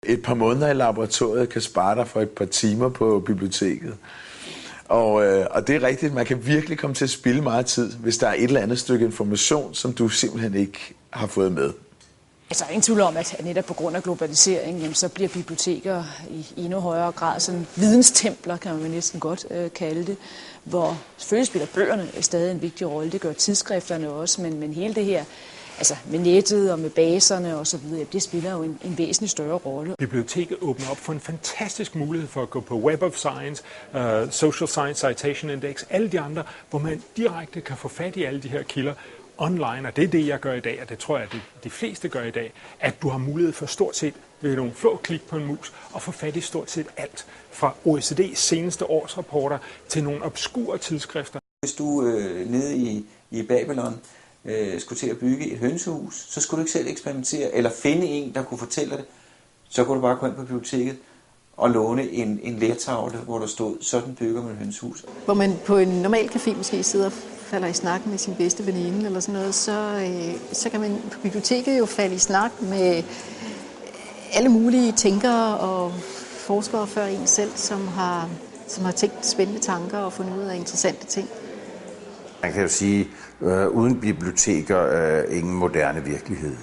Et par måneder i laboratoriet kan spare dig for et par timer på biblioteket. Og det er rigtigt, man kan virkelig komme til at spilde meget tid, hvis der er et eller andet stykke information, som du simpelthen ikke har fået med. Altså, ingen tvivl om, at netop på grund af globaliseringen, så bliver biblioteker i endnu højere grad sådan videnstempler, kan man næsten godt kalde det, hvor selvfølgelig spiller bøgerne stadig en vigtig rolle. Det gør tidsskrifterne også, men hele det her, altså med nettet og med baserne og så videre, det spiller jo en væsentlig større rolle. Biblioteket åbner op for en fantastisk mulighed for at gå på Web of Science, Social Science Citation Index, alle de andre, hvor man direkte kan få fat i alle de her kilder online, og det er det, jeg gør i dag, og det tror jeg, at de fleste gør i dag, at du har mulighed for stort set ved nogle få klik på en mus og få fat i stort set alt, fra OECD's seneste årsrapporter til nogle obskure tidsskrifter. Hvis du nede i Babylon skulle til at bygge et hønsehus, så skulle du ikke selv eksperimentere eller finde en, der kunne fortælle det. Så kunne du bare gå ind på biblioteket og låne en lertavle, hvor der stod, sådan bygger man et hønsehus. Hvor man på en normal café måske sidder og falder i snak med sin bedste veninde eller sådan noget, så kan man på biblioteket jo falde i snak med alle mulige tænkere og forskere før en selv, som har tænkt spændende tanker og fundet ud af interessante ting. Man kan jo sige, uden biblioteker ingen moderne virkelighed.